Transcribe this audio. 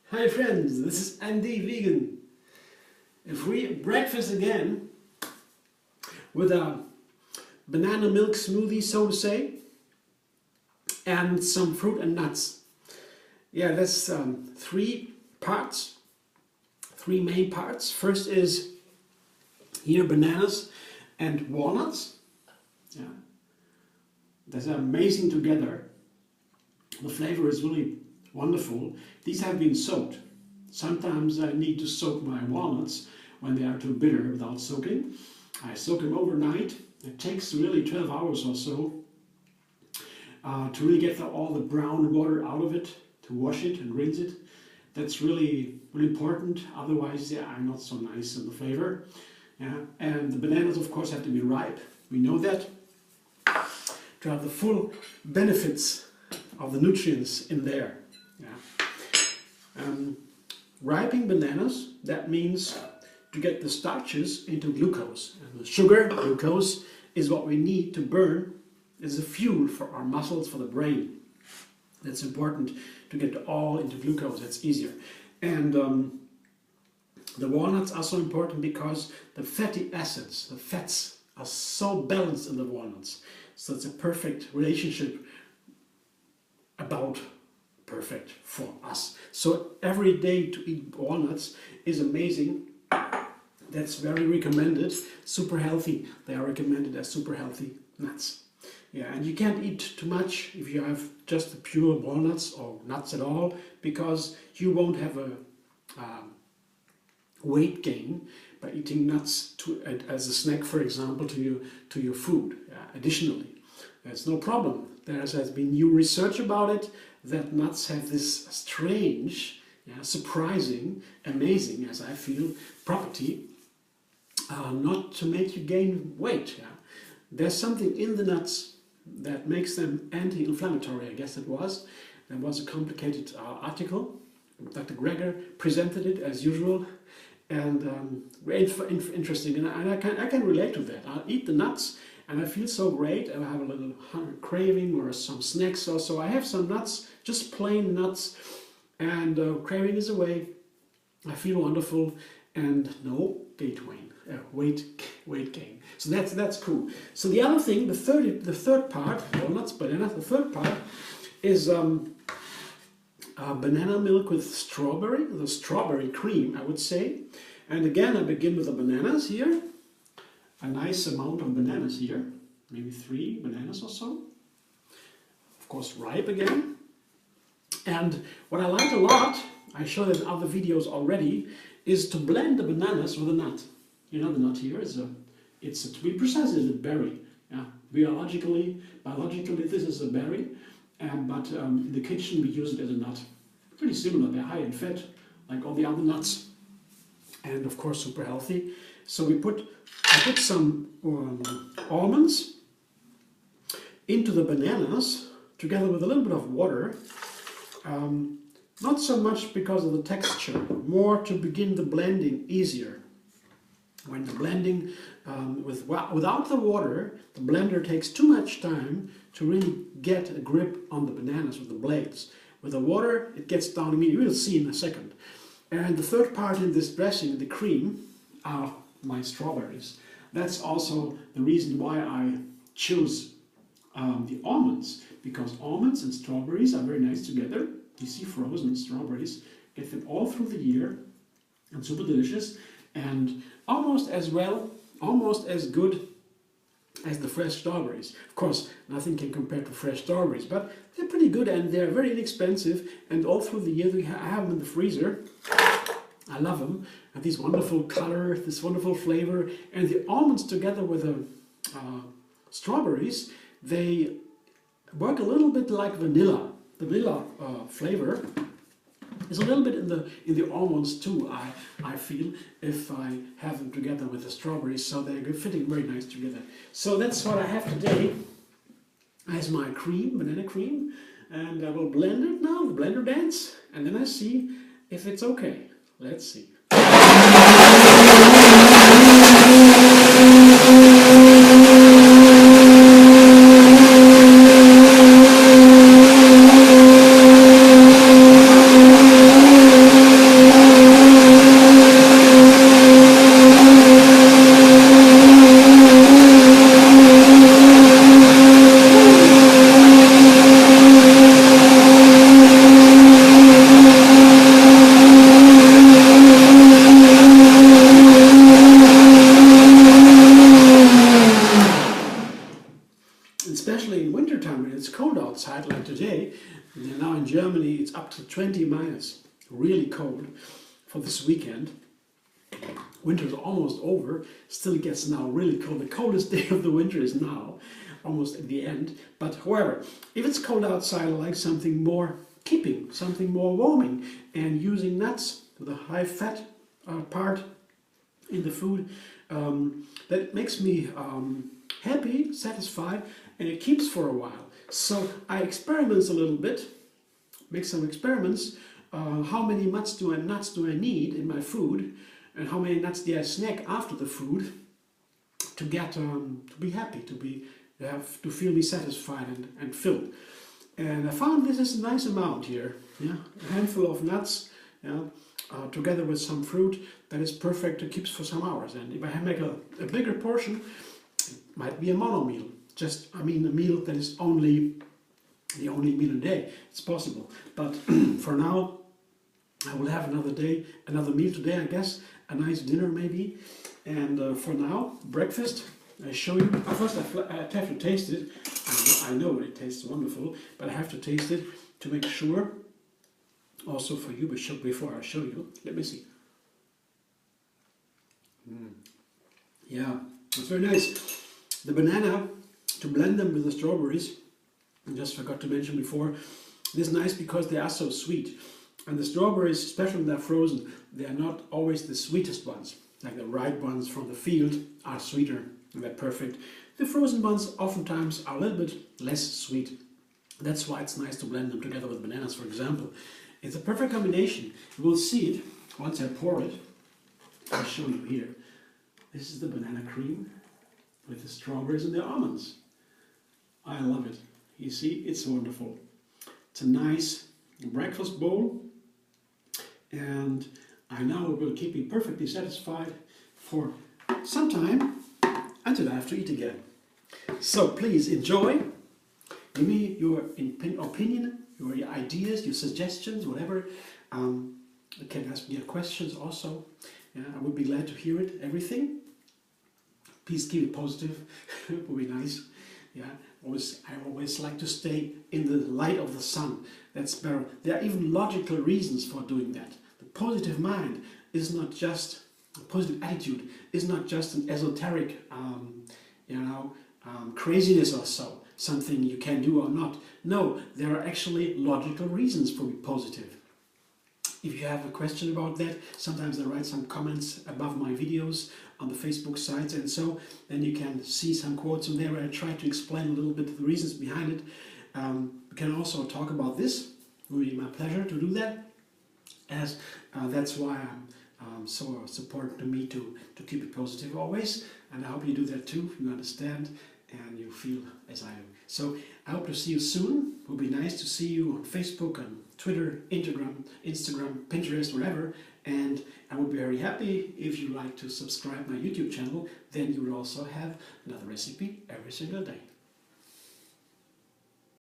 Hi friends, this is Andy Vegan. A free breakfast again with a banana milk smoothie, so to say, and some fruit and nuts. Yeah, that's three main parts. First is here bananas and walnuts. Yeah, that's amazing together. The flavor is really wonderful. These have been soaked. Sometimes I need to soak my walnuts when they are too bitter without soaking. I soak them overnight. It takes really 12 hours or so to really get all the brown water out of it, to wash it and rinse it. That's really important. Otherwise, they are not so nice in the flavor. Yeah. And the bananas, of course, have to be ripe. We know that. To have the full benefits of the nutrients in there. Yeah. Ripening bananas, that means to get the starches into glucose. And the sugar, glucose, is what we need to burn as a fuel for our muscles, for the brain. That's important to get it all into glucose, that's easier. And the walnuts are so important because the fatty acids, the fats, are so balanced in the walnuts. So it's a perfect relationship about perfect for us. So every day to eat walnuts is amazing. That's very recommended. Super healthy. They are recommended as super healthy nuts. Yeah, and you can't eat too much if you have just the pure walnuts or nuts at all, because you won't have a weight gain by eating nuts as a snack, for example, to your food. Additionally, there's no problem. There has been new research about it, that nuts have this strange, surprising, amazing, as I feel, property not to make you gain weight. There's something in the nuts that makes them anti-inflammatory, I guess it was. There was a complicated article. Dr. Greger presented it as usual, and very interesting, and I can relate to that. I eat the nuts and I feel so great. I have a little craving or some snacks or so. I have some nuts, just plain nuts, and craving is away. I feel wonderful, and no weight gain. So that's cool. So the other thing, the third part, walnuts, bananas. The third part is banana milk with strawberry, the strawberry cream, I would say. And again, I begin with the bananas here. A nice amount of bananas here, maybe 3 bananas or so. Of course, ripe again. And what I like a lot, I showed in other videos already, is to blend the bananas with a nut. You know, the nut here is to be precise, is a berry. Yeah, biologically, this is a berry, but in the kitchen we use it as a nut. Pretty similar. They're high in fat, like all the other nuts, and of course super healthy. So I put some almonds into the bananas together with a little bit of water. Not so much because of the texture, more to begin the blending easier. When the blending without the water, the blender takes too much time to really get a grip on the bananas with the blades. With the water, it gets down immediately. We'll see in a second. And the third part in this dressing, the cream, are my strawberries. That's also the reason why I chose the almonds, because almonds and strawberries are very nice together. You see frozen strawberries, get them all through the year, and super delicious, and almost as good as the fresh strawberries. Of course, nothing can compare to fresh strawberries, but they're pretty good and they're very inexpensive, and all through the year I have them in the freezer. I love them, and this wonderful color, this wonderful flavor, and the almonds together with the strawberries, they work a little bit like vanilla. The vanilla flavor is a little bit in the almonds too, I feel, if I have them together with the strawberries, so they're fitting very nice together. So that's what I have today as my cream, banana cream, and I will blend it now, the blender dance, and then I see if it's okay. Let's see. up to 20 minus, really cold for this weekend. Winter is almost over, still it gets now really cold. The coldest day of the winter is now, almost at the end. But however, if it's cold outside, I like something more keeping, something more warming, and using nuts with a high fat part in the food. That makes me happy, satisfied, and it keeps for a while. So I experiment a little bit, make some experiments. How many nuts do I need in my food, and how many nuts do I snack after the food to get to be happy, to feel me satisfied and filled. And I found this is a nice amount here. Yeah, a handful of nuts. Yeah. Together with some fruit, that is perfect to keep for some hours. And if I make a bigger portion, it might be a mono meal. A meal that is the only meal a day. It's possible. But for now, I will have another meal today, I guess. A nice dinner maybe. And for now, breakfast. I show you. First, I have to taste it. I know it tastes wonderful, but I have to taste it to make sure. Also for you, but before I show you, let me see. Yeah, it's very nice. The banana, to blend them with the strawberries, I just forgot to mention before, it is nice because they are so sweet. And the strawberries, especially when they're frozen, they are not always the sweetest ones. Like the ripe ones from the field are sweeter, and they're perfect. The frozen ones oftentimes are a little bit less sweet. That's why it's nice to blend them together with bananas, for example. It's a perfect combination. You will see it once I pour it. I'll show you here. This is the banana cream with the strawberries and the almonds. I love it. You see, it's wonderful. It's a nice breakfast bowl, and I know it will keep me perfectly satisfied for some time until I have to eat again. So please enjoy. Give me your opinion, your ideas, your suggestions, whatever. You can ask me your questions also. I would be glad to hear it, everything. Please keep it positive. It would be nice. Yeah, I always like to stay in the light of the sun. That's better. There are even logical reasons for doing that. The positive mind is not just a positive attitude. Is not just an esoteric, craziness or so. Something you can do or not. No, there are actually logical reasons for being positive. If you have a question about that, sometimes I write some comments above my videos on the Facebook sites and so, then you can see some quotes in there where I try to explain a little bit the reasons behind it. We can also talk about this. It will be my pleasure to do that, as that's why I'm so supportive to me to keep it positive always, and I hope you do that too, you understand and you feel as I do. So I hope to see you soon. It will be nice to see you on Facebook and Twitter, Instagram, Pinterest, wherever. And I would be very happy if you like to subscribe my YouTube channel. Then you will also have another recipe every single day.